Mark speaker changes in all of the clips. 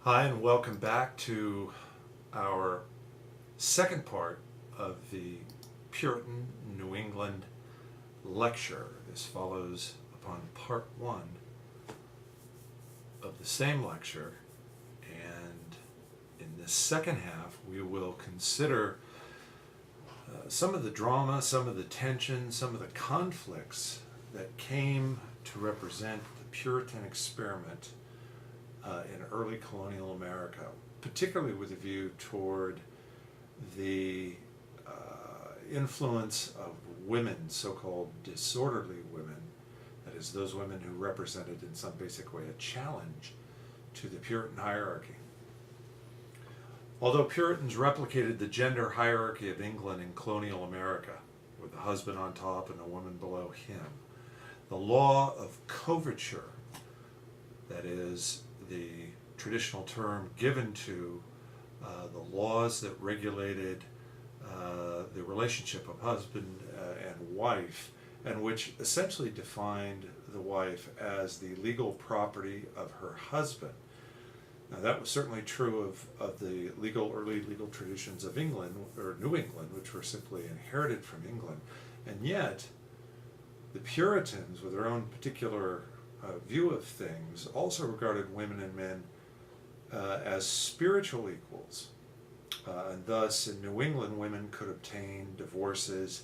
Speaker 1: Hi, and welcome back to our second part of the Puritan New England lecture. This follows upon part one of the same lecture, and in this second half, we will consider some of the drama, some of the tension, some of the conflicts that came to represent the Puritan experiment in early colonial America, particularly with a view toward the influence of women, so-called disorderly women, that is, those women who represented in some basic way a challenge to the Puritan hierarchy. Although Puritans replicated the gender hierarchy of England in colonial America, with a husband on top and a woman below him, the law of coverture, that is, the traditional term given to the laws that regulated the relationship of husband and wife, and which essentially defined the wife as the legal property of her husband. Now, that was certainly true of the early legal traditions of England, or New England, which were simply inherited from England. And yet, the Puritans, with their own particular view of things, also regarded women and men as spiritual equals. And thus, in New England, women could obtain divorces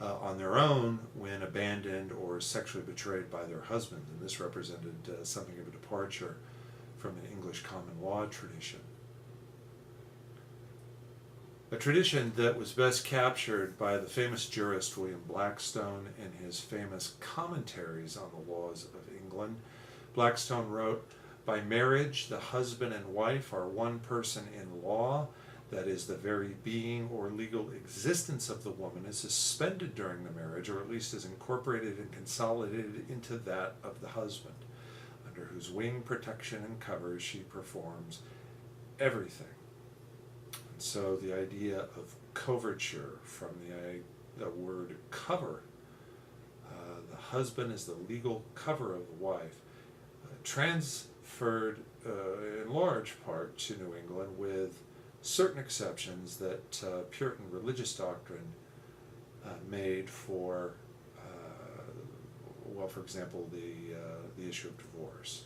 Speaker 1: on their own when abandoned or sexually betrayed by their husbands. And this represented something of a departure from an English common law tradition. A tradition that was best captured by the famous jurist William Blackstone in his famous commentaries on the laws of England. Blackstone wrote, "By marriage, the husband and wife are one person in law, that is, the very being or legal existence of the woman is suspended during the marriage, or at least is incorporated and consolidated into that of the husband, under whose wing, protection, and cover she performs everything." And so the idea of coverture, from the word cover, the husband is the legal cover of the wife, transferred in large part to New England, with certain exceptions that Puritan religious doctrine made for, for example, the issue of divorce.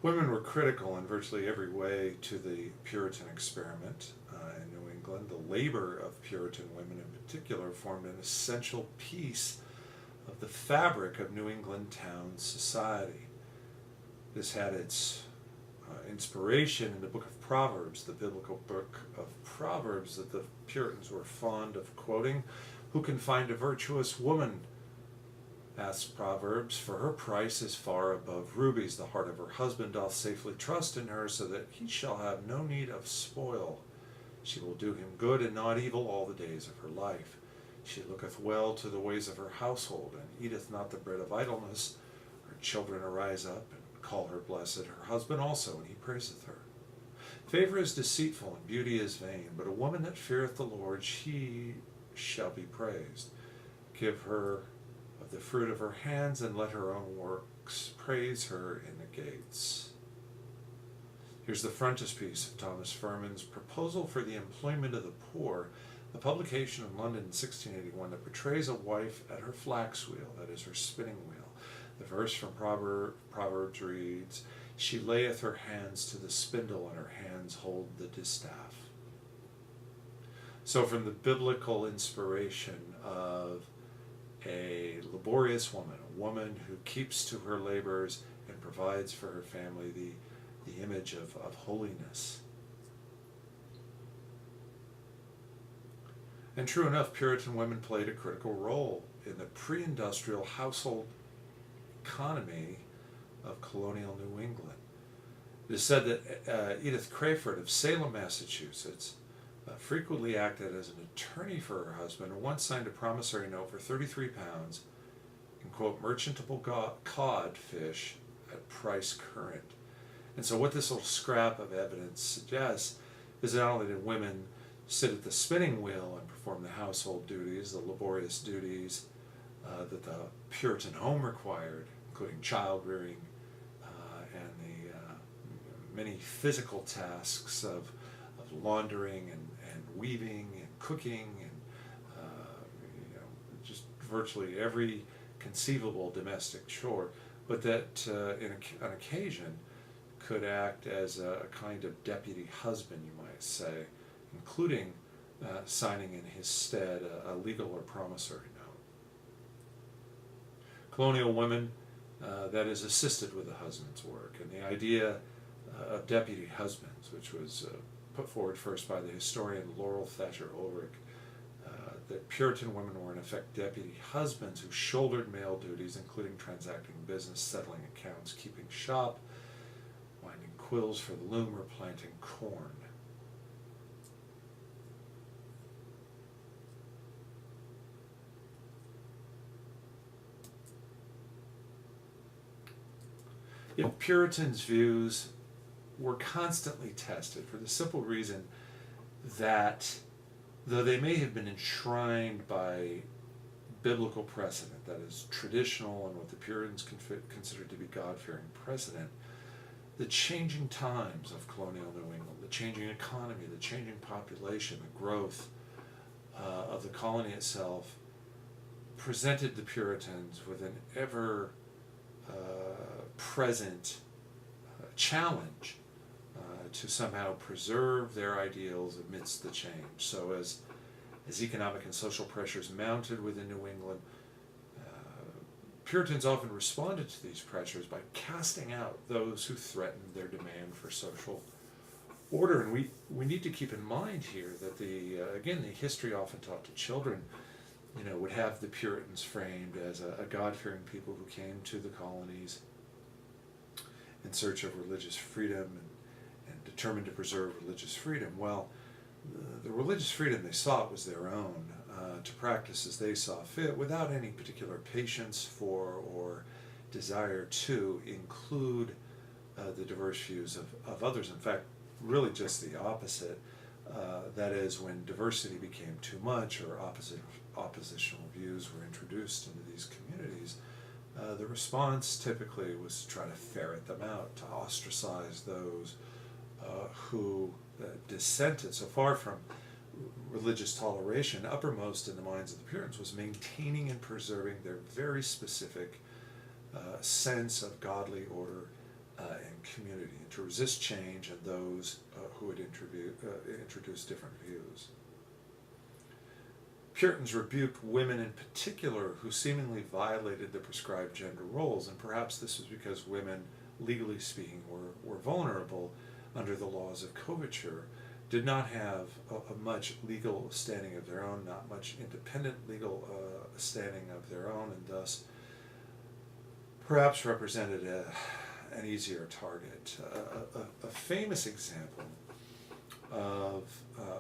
Speaker 1: Women were critical in virtually every way to the Puritan experiment in New England. The labor of Puritan women in particular formed an essential piece of the fabric of New England town society. This had its inspiration in the book of Proverbs, the biblical book of Proverbs that the Puritans were fond of quoting. "Who can find a virtuous woman?" asks Proverbs, "for her price is far above rubies. The heart of her husband doth safely trust in her, so that he shall have no need of spoil. She will do him good and not evil all the days of her life. She looketh well to the ways of her household, and eateth not the bread of idleness. Her children arise up and call her blessed, her husband also, and he praiseth her. Favor is deceitful, and beauty is vain, but a woman that feareth the Lord, she shall be praised. Give her of the fruit of her hands, and let her own works praise her in the gates." Here's the frontispiece of Thomas Firmin's Proposal for the Employment of the Poor, a publication in London in 1681 that portrays a wife at her flax wheel, that is, her spinning wheel. The verse from Proverbs reads, "She layeth her hands to the spindle, and her hands hold the distaff." So from the biblical inspiration of a laborious woman, a woman who keeps to her labors and provides for her family, the image of holiness. And true enough, Puritan women played a critical role in the pre-industrial household economy of colonial New England. It is said that Edith Crayford of Salem, Massachusetts, frequently acted as an attorney for her husband, and once signed a promissory note for 33 pounds in, quote, "merchantable codfish at price current." And so what this little scrap of evidence suggests is that not only did women sit at the spinning wheel and perform the household duties, the laborious duties that the Puritan home required, including child rearing and the many physical tasks of laundering and weaving and cooking and just virtually every conceivable domestic chore, but that on occasion could act as a kind of deputy husband, you might say, including signing in his stead a legal or promissory note. Colonial women, that is, assisted with the husband's work, and the idea of deputy husbands, which was put forward first by the historian Laurel Thatcher Ulrich, that Puritan women were in effect deputy husbands who shouldered male duties, including transacting business, settling accounts, keeping shop, winding quills for the loom, or planting corn. Yet Puritans' views were constantly tested for the simple reason that though they may have been enshrined by biblical precedent, that is, traditional and what the Puritans considered to be God-fearing precedent, the changing times of colonial New England, the changing economy, the changing population, the growth of the colony itself, presented the Puritans with an ever present challenge to somehow preserve their ideals amidst the change. So as economic and social pressures mounted within New England, Puritans often responded to these pressures by casting out those who threatened their demand for social order. And we need to keep in mind here that the history often taught to children, would have the Puritans framed as a God-fearing people who came to the colonies in search of religious freedom and determined to preserve religious freedom. Well, the religious freedom they sought was their own, to practice as they saw fit, without any particular patience for or desire to include the diverse views of others. In fact, really just the opposite. That is, when diversity became too much or oppositional views were introduced into these communities, the response typically was to try to ferret them out, to ostracize those who dissented. So far from religious toleration, uppermost in the minds of the Puritans was maintaining and preserving their very specific sense of godly order and community, and to resist change and those who would introduce different views. Puritans rebuked women in particular who seemingly violated the prescribed gender roles, and perhaps this was because women, legally speaking, were vulnerable under the laws of coverture, did not have a much legal standing of their own, not much independent legal standing of their own, and thus perhaps represented an easier target. A famous example of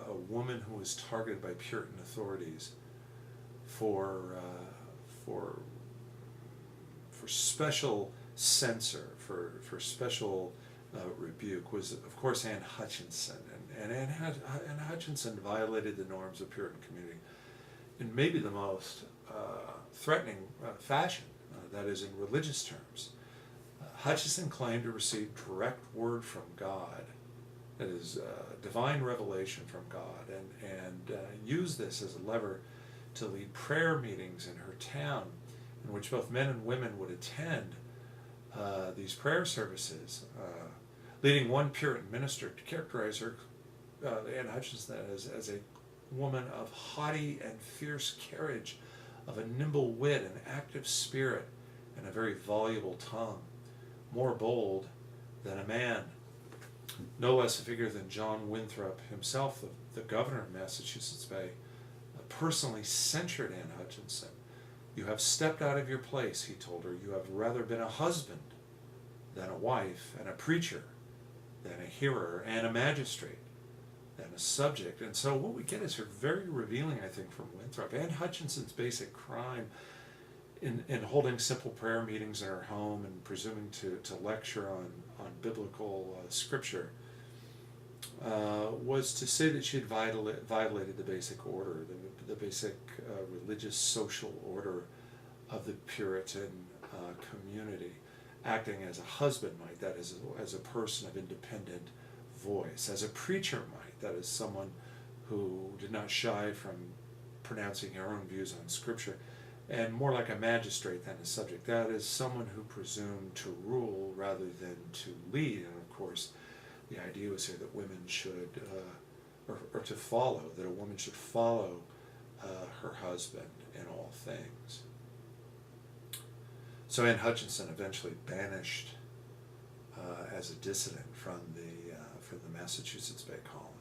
Speaker 1: a woman who was targeted by Puritan authorities for special censor, for special rebuke, was of course Anne Hutchinson, and Anne Hutchinson violated the norms of Puritan community in maybe the most threatening fashion, that is, in religious terms. Hutchinson claimed to receive direct word from God, that is, divine revelation from God, and used this as a lever to lead prayer meetings in her town, in which both men and women would attend these prayer services, leading one Puritan minister to characterize her, Anne Hutchinson, as a woman of haughty and fierce carriage, of a nimble wit, an active spirit, and a very voluble tongue, more bold than a man. No less a figure than John Winthrop himself, the governor of Massachusetts Bay, personally censured Anne Hutchinson. "You have stepped out of your place," he told her. "You have rather been a husband than a wife, and a preacher than a hearer, and a magistrate than a subject." And so what we get is her very revealing, I think, from Winthrop. Anne Hutchinson's basic crime in holding simple prayer meetings in her home and presuming to lecture on biblical scripture was to say that she had violated the basic order, the basic religious social order of the Puritan community, acting as a husband might, that is, as a person of independent voice, as a preacher might, that is, someone who did not shy from pronouncing her own views on Scripture, and more like a magistrate than a subject, that is, someone who presumed to rule rather than to lead. And of course, the idea was here that women should, or to follow, that a woman should follow her husband in all things. So Anne Hutchinson eventually banished as a dissident from the Massachusetts Bay Colony.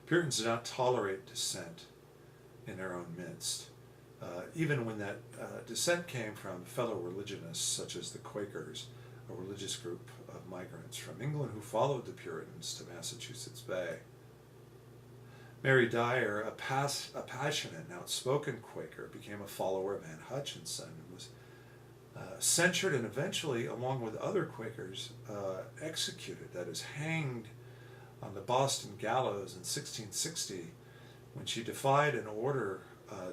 Speaker 1: Puritans did not tolerate dissent in their own midst, even when that dissent came from fellow religionists such as the Quakers, a religious group of migrants from England who followed the Puritans to Massachusetts Bay. Mary Dyer, a passionate and outspoken Quaker, became a follower of Anne Hutchinson and was censured and eventually, along with other Quakers, executed, that is, hanged on the Boston gallows in 1660 when she defied an order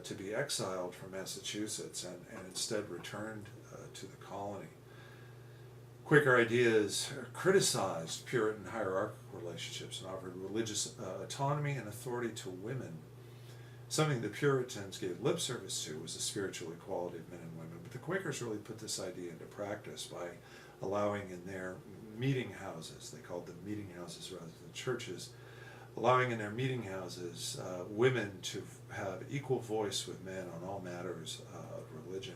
Speaker 1: to be exiled from Massachusetts and instead returned to the colony. Quaker ideas criticized Puritan hierarchical relationships and offered religious autonomy and authority to women. Something the Puritans gave lip service to was the spiritual equality of men and women, but the Quakers really put this idea into practice by allowing in their meeting houses, they called them meeting houses rather than churches, allowing in their meeting houses women to have equal voice with men on all matters of religion.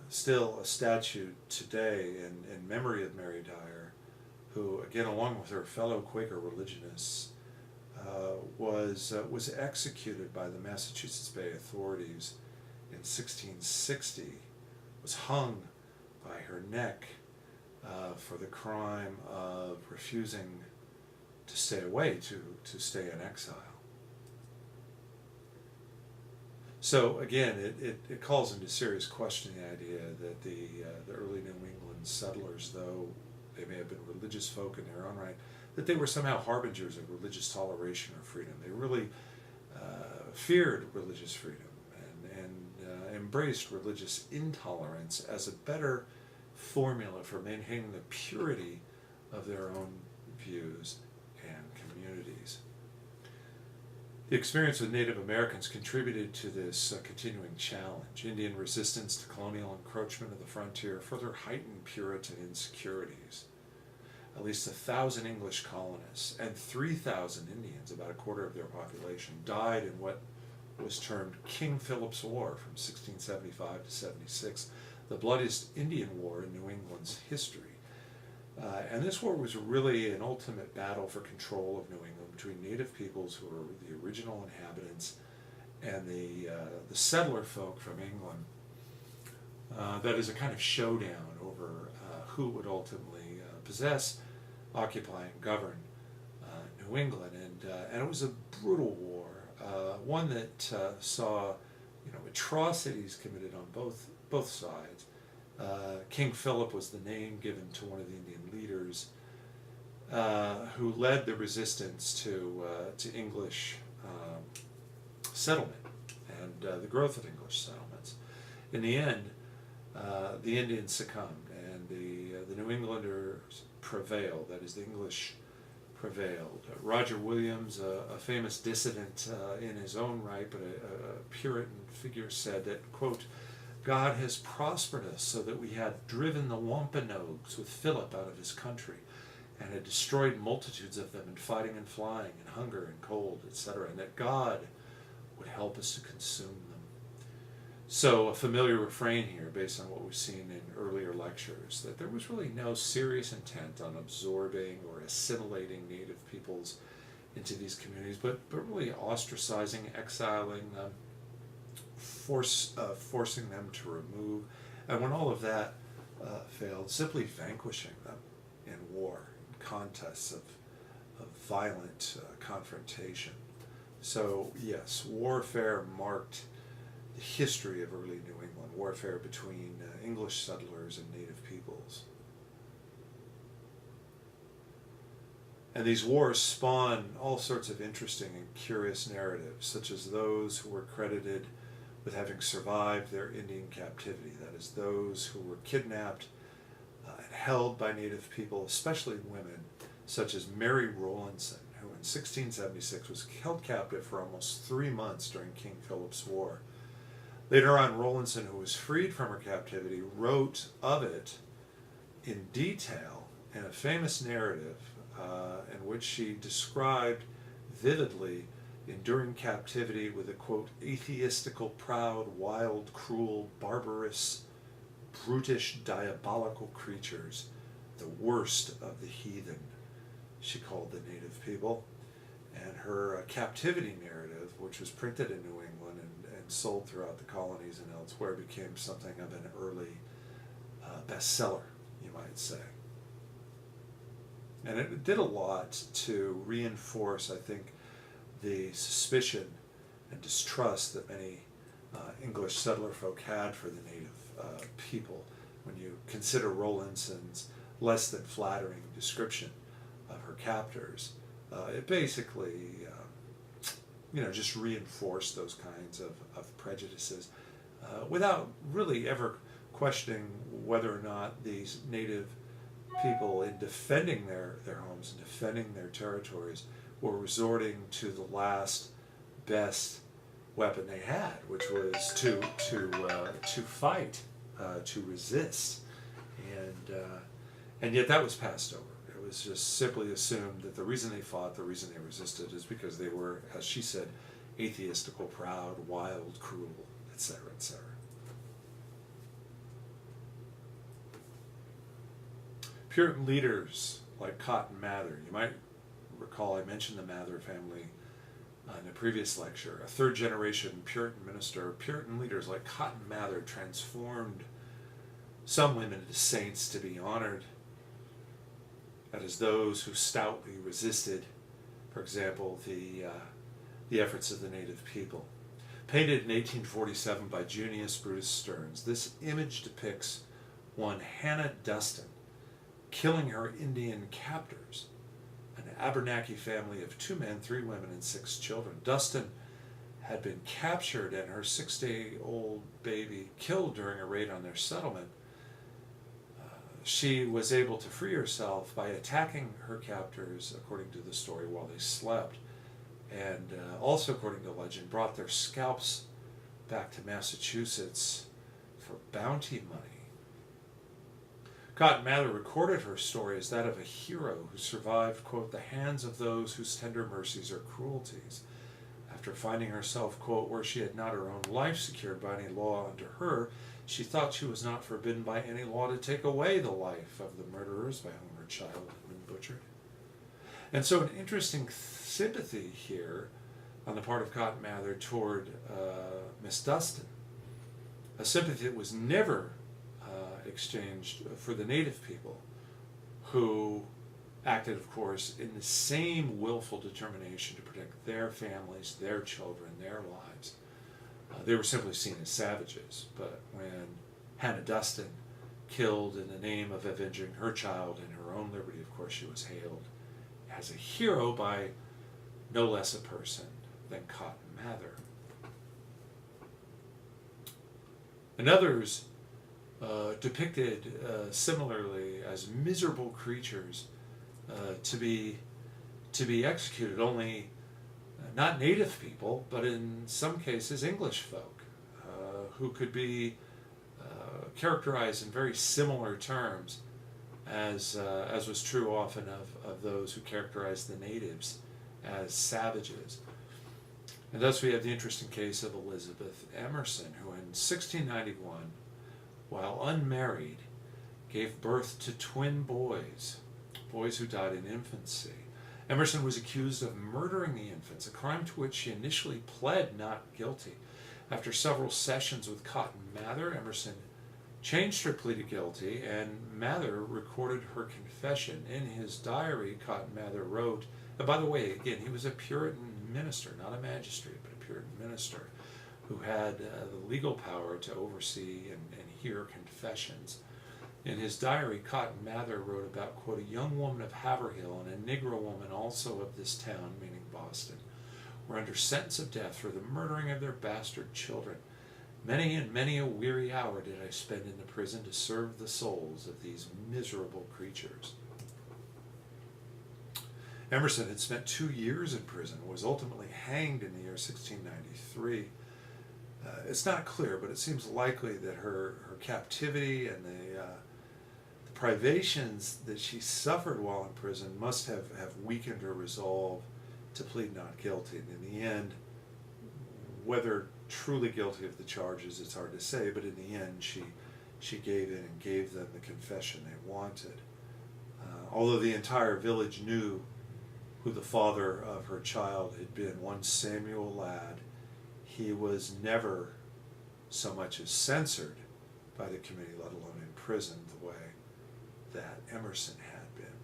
Speaker 1: Still, a statue today in memory of Mary Dyer, who, again, along with her fellow Quaker religionists, was executed by the Massachusetts Bay authorities in 1660, was hung by her neck for the crime of refusing to stay away, to stay in exile. So again, it calls into serious question the idea that the early New England settlers, though they may have been religious folk in their own right, that they were somehow harbingers of religious toleration or freedom. They really feared religious freedom and embraced religious intolerance as a better formula for maintaining the purity of their own views and communities. The experience with Native Americans contributed to this continuing challenge. Indian resistance to colonial encroachment of the frontier further heightened Puritan insecurities. At least 1,000 English colonists and 3,000 Indians, about a quarter of their population, died in what was termed King Philip's War from 1675 to 76, the bloodiest Indian war in New England's history. And this war was really an ultimate battle for control of New England between native peoples who were the original inhabitants and the settler folk from England. That is a kind of showdown over who would ultimately possess, occupy, and govern New England. And it was a brutal war, one that saw atrocities committed on both sides. King Philip was the name given to one of the Indian leaders who led the resistance to English settlement and the growth of English settlements. In the end, the Indians succumbed and the New Englanders prevailed, that is, the English prevailed. Roger Williams, a famous dissident in his own right, but a Puritan figure, said that, quote, God has prospered us so that we had driven the Wampanoags with Philip out of his country and had destroyed multitudes of them in fighting and flying and hunger and cold, etc., and that God would help us to consume them. So a familiar refrain here, based on what we've seen in earlier lectures, that there was really no serious intent on absorbing or assimilating native peoples into these communities, but really ostracizing, exiling them, forcing them to remove, and when all of that failed, simply vanquishing them in war, in contests of violent confrontation. So yes, warfare marked the history of early New England, warfare between English settlers and native peoples. And these wars spawn all sorts of interesting and curious narratives, such as those who were credited with having survived their Indian captivity, that is, those who were kidnapped and held by native people, especially women, such as Mary Rowlandson, who in 1676 was held captive for almost 3 months during King Philip's War. Later on, Rowlandson, who was freed from her captivity, wrote of it in detail in a famous narrative in which she described vividly enduring captivity with the, quote, atheistical, proud, wild, cruel, barbarous, brutish, diabolical creatures, the worst of the heathen, she called the native people. And her captivity narrative, which was printed in New England and sold throughout the colonies and elsewhere, became something of an early bestseller, you might say. And it did a lot to reinforce, I think, the suspicion and distrust that many English settler folk had for the native people. When you consider Rowlandson's less than flattering description of her captors, it basically, just reinforced those kinds of prejudices without really ever questioning whether or not these native people, in defending their homes and defending their territories, were resorting to the last best weapon they had, which was to fight, to resist, and yet that was passed over. It was just simply assumed that the reason they fought, the reason they resisted, is because they were, as she said, atheistical, proud, wild, cruel, etc., etc. Puritan leaders like Cotton Mather, you might recall I mentioned the Mather family in a previous lecture, a third generation Puritan minister. Puritan leaders like Cotton Mather transformed some women into saints to be honored, that is, those who stoutly resisted, for example, the efforts of the native people. Painted in 1847 by Junius Brutus Stearns, this image depicts one Hannah Dustin killing her Indian captors, an Abenaki family of 2 men, 3 women, and 6 children. Dustin had been captured and her 6-day-old baby killed during a raid on their settlement. She was able to free herself by attacking her captors, according to the story, while they slept, and also, according to legend, brought their scalps back to Massachusetts for bounty money. Cotton Mather recorded her story as that of a hero who survived, quote, the hands of those whose tender mercies are cruelties. After finding herself, quote, where she had not her own life secured by any law unto her, she thought she was not forbidden by any law to take away the life of the murderers by whom her child had been butchered. And so an interesting sympathy here on the part of Cotton Mather toward Miss Dustin, a sympathy that was never exchanged for the native people, who acted, of course, in the same willful determination to protect their families, their children, their lives. They were simply seen as savages. But when Hannah Dustin killed in the name of avenging her child and her own liberty, of course, she was hailed as a hero by no less a person than Cotton Mather. And others depicted similarly as miserable creatures to be executed, only not native people, but in some cases English folk, who could be characterized in very similar terms as was true often of those who characterized the natives as savages. And thus we have the interesting case of Elizabeth Emerson, who in 1691, while unmarried, gave birth to twin boys who died in infancy. Emerson was accused of murdering the infants, a crime to which she initially pled not guilty. After several sessions with Cotton Mather, Emerson changed her plea to guilty, and Mather recorded her confession. In his diary, Cotton Mather wrote, and by the way, again, he was a Puritan minister, not a magistrate, but a Puritan minister, who had the legal power to oversee and hear confessions. In his diary, Cotton Mather wrote about, quote, a young woman of Haverhill and a Negro woman also of this town, meaning Boston, were under sentence of death for the murdering of their bastard children. Many and many a weary hour did I spend in the prison to serve the souls of these miserable creatures. Emerson had spent 2 years in prison and was ultimately hanged in the year 1693. It's not clear, but it seems likely that her captivity and the privations that she suffered while in prison must have weakened her resolve to plead not guilty. And in the end, whether truly guilty of the charges, it's hard to say, but in the end she gave in and gave them the confession they wanted. Although the entire village knew who the father of her child had been, one Samuel Ladd, he was never so much as censored by the committee, let alone imprisoned the way that Emerson had been.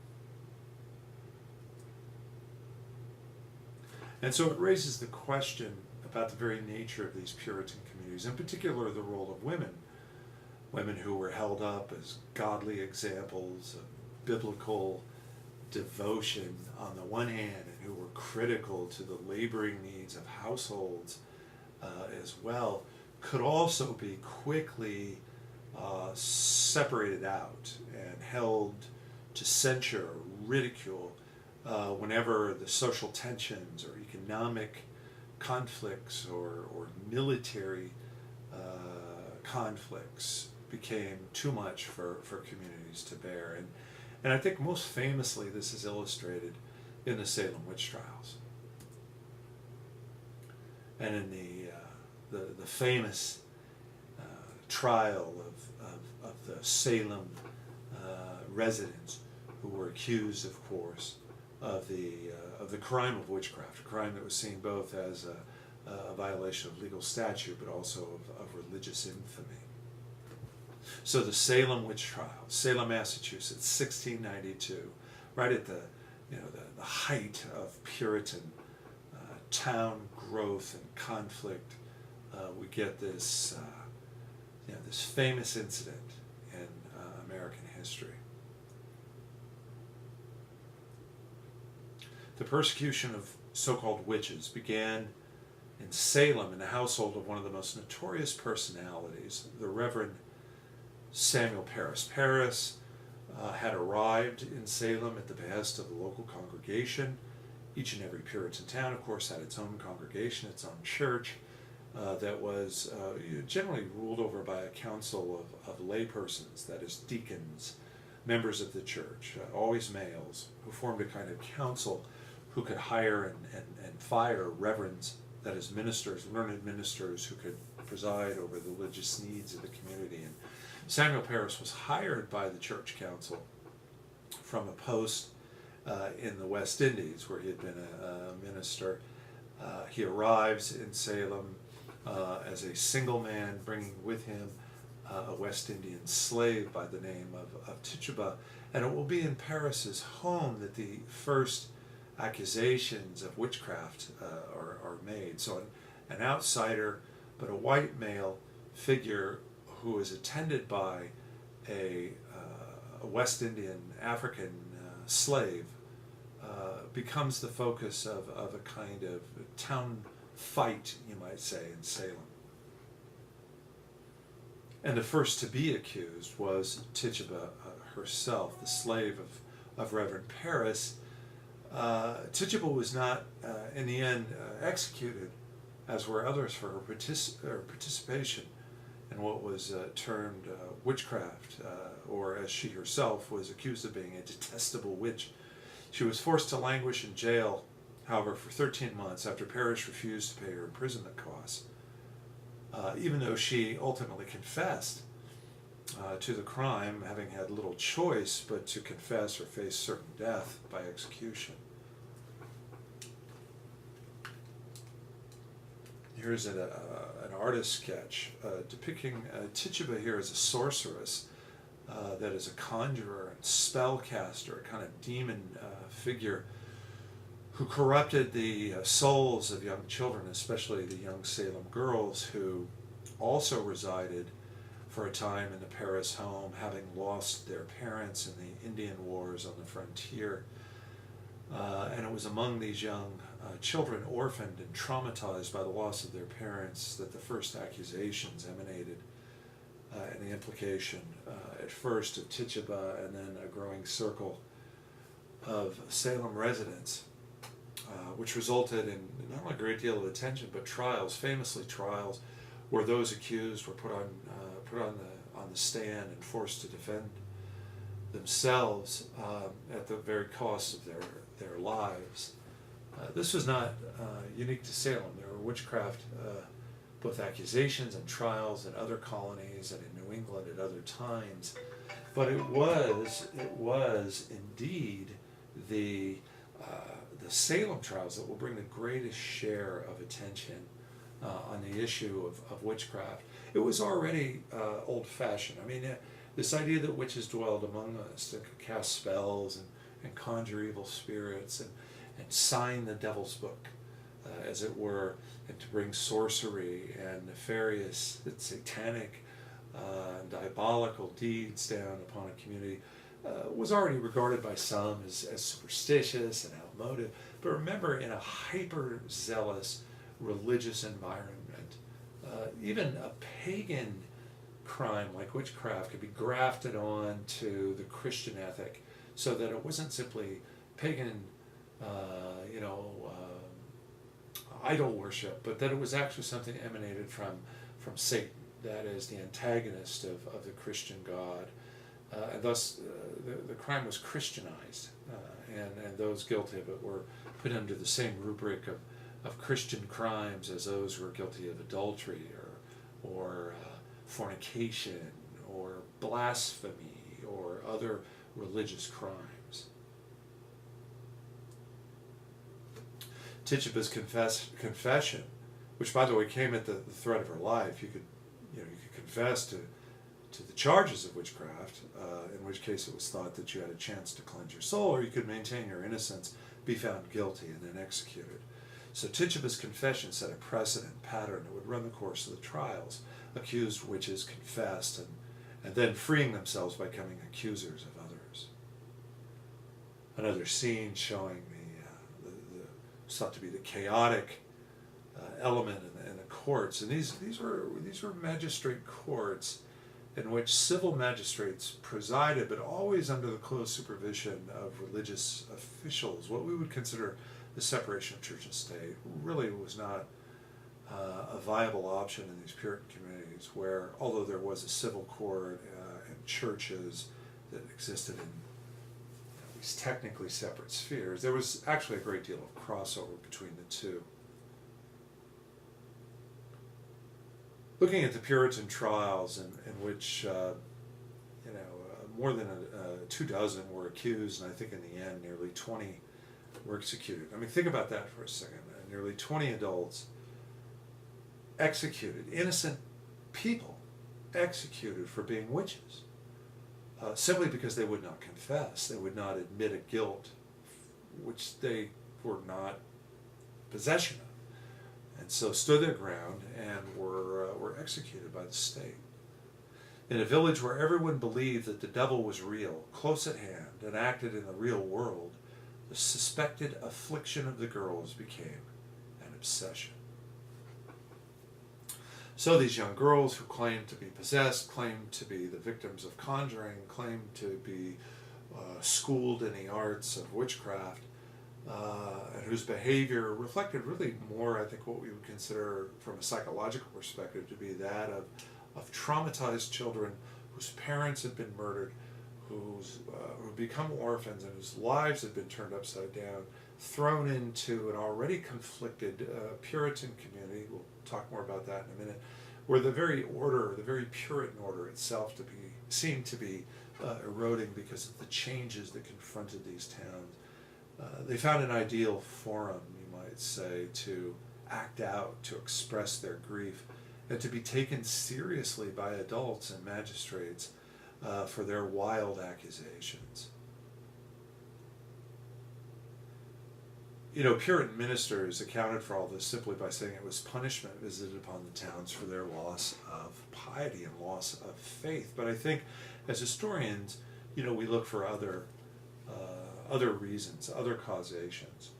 Speaker 1: And so it raises the question about the very nature of these Puritan communities, in particular the role of women, women who were held up as godly examples of biblical devotion on the one hand, and who were critical to the laboring needs of households as well, could also be quickly separated out and held to censure or ridicule whenever the social tensions or economic conflicts or military conflicts became too much for communities to bear. And I think most famously this is illustrated in the Salem witch trials. And in the famous trial of the Salem residents who were accused, of course, of the crime of witchcraft, a crime that was seen both as a violation of legal statute but also of religious infamy. So the Salem witch trial, Salem, Massachusetts, 1692, right at the height of Puritan town growth and conflict, we get this this famous incident in American history. The persecution of so-called witches began in Salem in the household of one of the most notorious personalities, the Reverend Samuel Parris. Parris had arrived in Salem at the behest of the local congregation. Each and every Puritan town, of course, had its own congregation, its own church, that was generally ruled over by a council of laypersons, that is, deacons, members of the church, always males, who formed a kind of council who could hire and fire reverends, that is, ministers, learned ministers who could preside over the religious needs of the community. And Samuel Parris was hired by the church council from a post in the West Indies where he had been a minister. He arrives in Salem as a single man, bringing with him a West Indian slave by the name of Tituba. And it will be in Parris's home that the first accusations of witchcraft are made. So an outsider, but a white male figure who is attended by a West Indian African slave becomes the focus of a kind of town fight, you might say, in Salem. And the first to be accused was Tituba herself, the slave of Reverend Parris. Tituba was not, in the end, executed, as were others for her participation in what was termed witchcraft, or as she herself was accused of being a detestable witch. She was forced to languish in jail, however, for 13 months after Parris refused to pay her imprisonment costs, even though she ultimately confessed to the crime, having had little choice but to confess or face certain death by execution. Here's an artist sketch depicting Tituba here as a sorceress, that is a conjurer and spellcaster, a kind of demon figure who corrupted the souls of young children, especially the young Salem girls who also resided for a time in the Paris home, having lost their parents in the Indian Wars on the frontier. And it was among these young children, orphaned and traumatized by the loss of their parents, that the first accusations emanated, and the implication at first of Tituba and then a growing circle of Salem residents, which resulted in not only a great deal of attention but trials, famously trials, where those accused were put on the stand and forced to defend themselves at the very cost of their lives. This was not unique to Salem. There were witchcraft, both accusations and trials in other colonies and in New England at other times, but it was indeed the Salem trials that will bring the greatest share of attention on the issue of witchcraft. It was already old-fashioned. I mean, this idea that witches dwelled among us, that could cast spells and conjure evil spirits and sign the devil's book, as it were, and to bring sorcery and nefarious, satanic, diabolical deeds down upon a community, was already regarded by some as superstitious and outmoded. But remember, in a hyper-zealous religious environment, even a pagan crime like witchcraft could be grafted on to the Christian ethic, so that it wasn't simply pagan, idol worship, but that it was actually something that emanated from Satan, that is the antagonist of the Christian God. And thus the crime was Christianized, and those guilty of it were put under the same rubric of Christian crimes as those who were guilty of adultery or fornication or blasphemy or other religious crimes. Tituba's confession, which by the way came at the threat of her life. You could confess to the charges of witchcraft, in which case it was thought that you had a chance to cleanse your soul, or you could maintain your innocence, be found guilty, and then executed. So Tituba's confession set a precedent pattern that would run the course of the trials. Accused witches confessed and then freeing themselves by becoming accusers of others. Another scene showing the thought to be the chaotic element in the courts, and these were magistrate courts in which civil magistrates presided, but always under the close supervision of religious officials. What we would consider the separation of church and state really was not a viable option in these Puritan communities, where, although there was a civil court and churches that existed in these technically separate spheres, there was actually a great deal of crossover between the two. Looking at the Puritan trials, in which more than 24 were accused, and I think in the end nearly 20 were executed. I mean, think about that for a second. Nearly 20 adults executed, innocent people executed for being witches, simply because they would not confess. They would not admit a guilt which they were not possession of, and so stood their ground and were executed by the state. In a village where everyone believed that the devil was real, close at hand, and acted in the real world, the suspected affliction of the girls became an obsession. So these young girls who claimed to be possessed, claimed to be the victims of conjuring, claimed to be schooled in the arts of witchcraft, and whose behavior reflected really more, I think, what we would consider from a psychological perspective to be that of traumatized children whose parents had been murdered, who become orphans and whose lives had been turned upside down, thrown into an already conflicted Puritan community. We'll talk more about that in a minute, where the very Puritan order itself seemed to be eroding because of the changes that confronted these towns. They found an ideal forum, you might say, to act out, to express their grief, and to be taken seriously by adults and magistrates for their wild accusations. Puritan ministers accounted for all this simply by saying it was punishment visited upon the towns for their loss of piety and loss of faith. But I think as historians, we look for other reasons, other causations.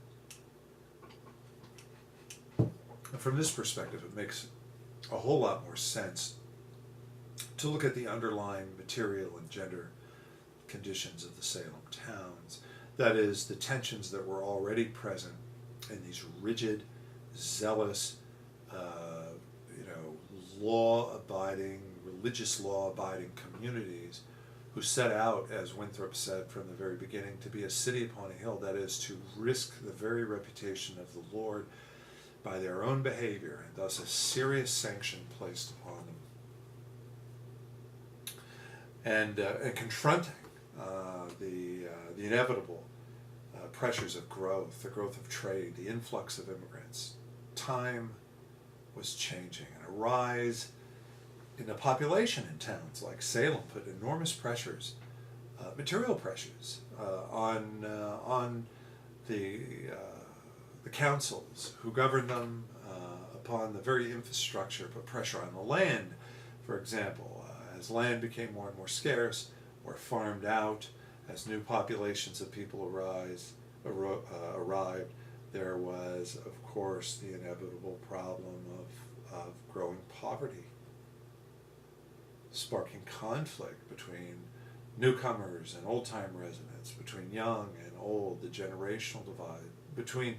Speaker 1: And from this perspective, it makes a whole lot more sense to look at the underlying material and gender conditions of the Salem towns. That is, the tensions that were already present in these rigid, zealous, law-abiding, religious law-abiding communities who set out, as Winthrop said from the very beginning, to be a city upon a hill, that is, to risk the very reputation of the Lord by their own behavior, and thus a serious sanction placed upon them. And confronting the inevitable pressures of growth, the growth of trade, the influx of immigrants. Time was changing, and a rise in the population in towns like Salem put enormous pressures, material pressures, on the councils who governed them, upon the very infrastructure, put pressure on the land. For example, as land became more and more scarce or farmed out, as new populations of people arrived, there was, of course, the inevitable problem of growing poverty, sparking conflict between newcomers and old-time residents, between young and old, the generational divide, between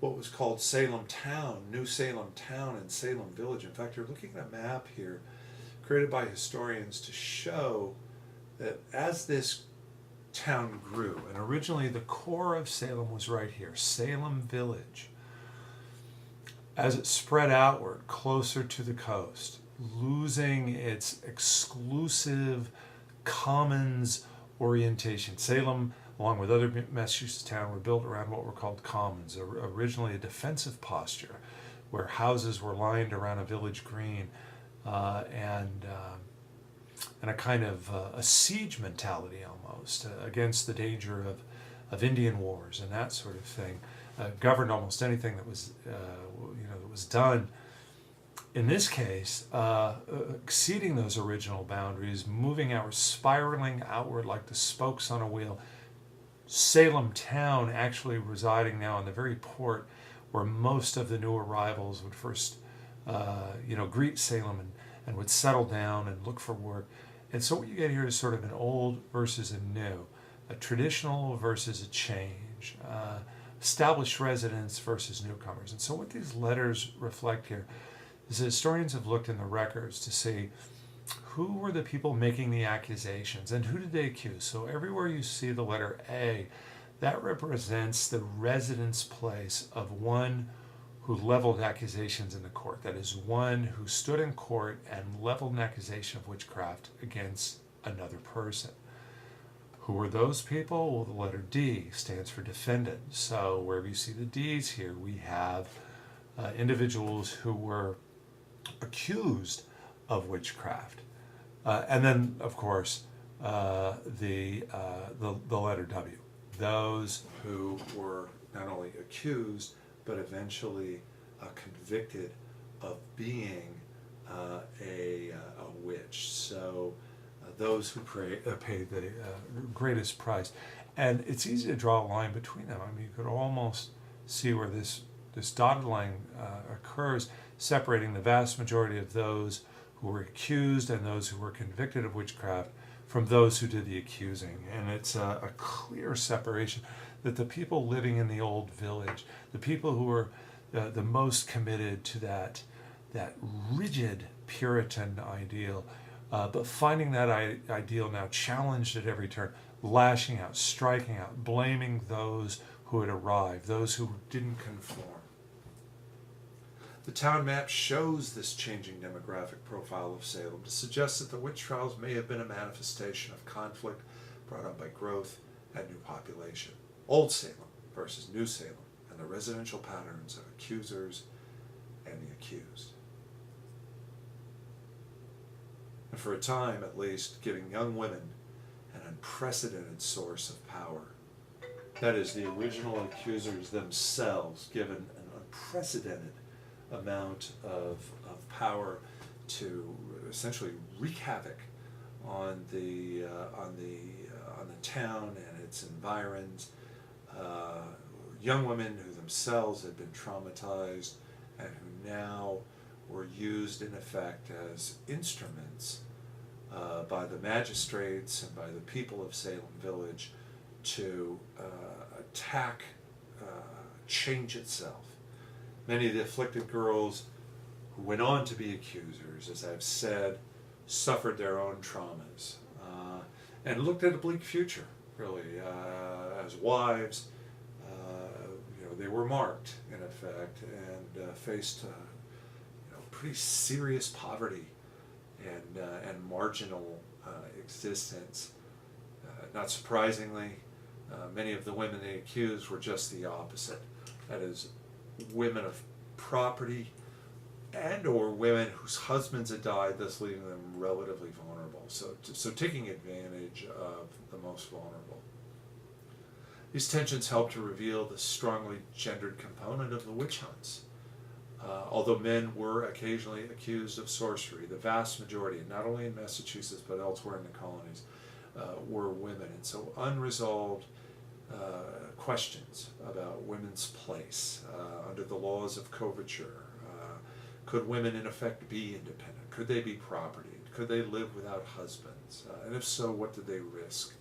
Speaker 1: what was called Salem Town, New Salem Town, and Salem Village. In fact, you're looking at a map here created by historians to show that as this town grew, and originally the core of Salem was right here, Salem Village, as it spread outward closer to the coast, losing its exclusive commons orientation. Salem, along with other Massachusetts towns, were built around what were called commons, originally a defensive posture, where houses were lined around a village green, and a kind of a siege mentality almost against the danger of Indian wars and that sort of thing. Governed almost anything that was that was done. In this case, exceeding those original boundaries, moving outward, spiraling outward like the spokes on a wheel. Salem Town actually residing now in the very port where most of the new arrivals would first, greet Salem and would settle down and look for work. And so what you get here is sort of an old versus a new, a traditional versus a change, established residents versus newcomers. And so what these letters reflect here is that historians have looked in the records to see who were the people making the accusations and who did they accuse. So everywhere you see the letter A, that represents the residence place of one who leveled accusations in the court. That is, one who stood in court and leveled an accusation of witchcraft against another person. Who were those people? Well, the letter D stands for defendant. So wherever you see the D's here, we have individuals who were accused of witchcraft. And then, of course, the letter W. Those who were not only accused, but eventually convicted of being a witch. So those who paid the greatest price. And it's easy to draw a line between them. I mean, you could almost see where this dotted line occurs, separating the vast majority of those who were accused and those who were convicted of witchcraft from those who did the accusing. And it's a clear separation that the people living in the old village, the people who were the most committed to that rigid Puritan ideal, but finding that ideal now challenged at every turn, lashing out, striking out, blaming those who had arrived, those who didn't conform. The town map shows this changing demographic profile of Salem to suggest that the witch trials may have been a manifestation of conflict brought on by growth and new population. Old Salem versus New Salem, and the residential patterns of accusers and the accused. And for a time, at least, giving young women an unprecedented source of power That is, the original accusers themselves, given an unprecedented amount of power to essentially wreak havoc on the town and its environs. Young women who themselves had been traumatized and who now were used in effect as instruments by the magistrates and by the people of Salem Village to attack change itself. Many of the afflicted girls who went on to be accusers, as I've said, suffered their own traumas and looked at a bleak future, really, as wives. They were marked, in effect, and faced pretty serious poverty and marginal existence. Not surprisingly, many of the women they accused were just the opposite. That is, women of property and or women whose husbands had died, thus leaving them relatively vulnerable. So taking advantage of the most vulnerable. These tensions help to reveal the strongly gendered component of the witch hunts. Although men were occasionally accused of sorcery, the vast majority, not only in Massachusetts but elsewhere in the colonies, were women. And so unresolved questions about women's place under the laws of coverture. Could women in effect be independent? Could they be property? Could they live without husbands? And if so, what did they risk?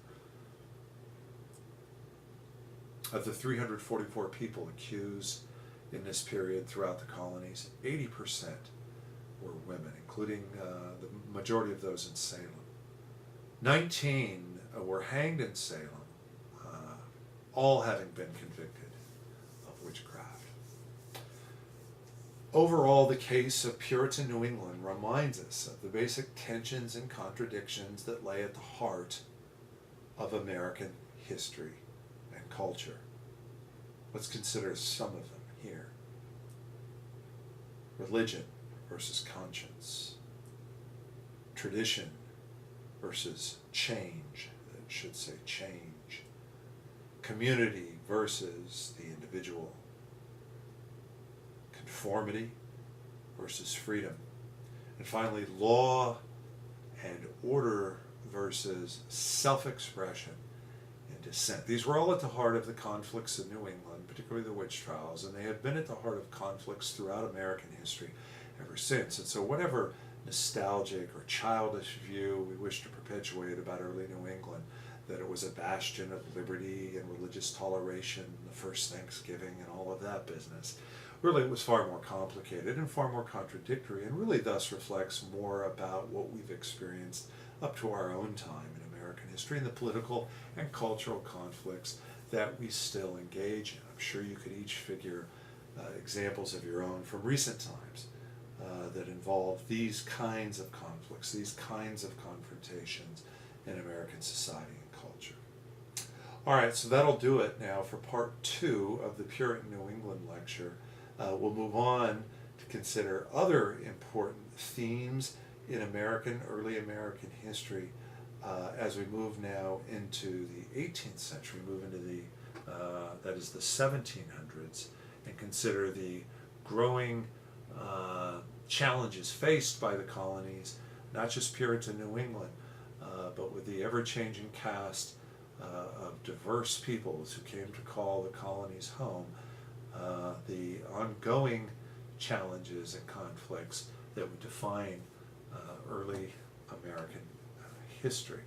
Speaker 1: Of the 344 people accused in this period throughout the colonies, 80% were women, including the majority of those in Salem. 19 were hanged in Salem, all having been convicted of witchcraft. Overall, the case of Puritan New England reminds us of the basic tensions and contradictions that lay at the heart of American history and culture. Let's consider some of them here. Religion versus conscience. Tradition versus change. It should say change. Community versus the individual. Conformity versus freedom. And finally, law and order versus self-expression and dissent. These were all at the heart of the conflicts of New England, particularly the witch trials, and they have been at the heart of conflicts throughout American history ever since. And so whatever nostalgic or childish view we wish to perpetuate about early New England, that it was a bastion of liberty and religious toleration, the first Thanksgiving and all of that business, really it was far more complicated and far more contradictory, and really thus reflects more about what we've experienced up to our own time in American history and the political and cultural conflicts that we still engage in. I'm sure you could each figure examples of your own from recent times that involve these kinds of conflicts, these kinds of confrontations in American society and culture. All right, so that'll do it now for part 2 of the Puritan New England lecture. We'll move on to consider other important themes in early American history as we move now into the 18th century, move into that is the 1700s, and consider the growing challenges faced by the colonies, not just Puritan New England, but with the ever-changing cast of diverse peoples who came to call the colonies home, the ongoing challenges and conflicts that would define early American history.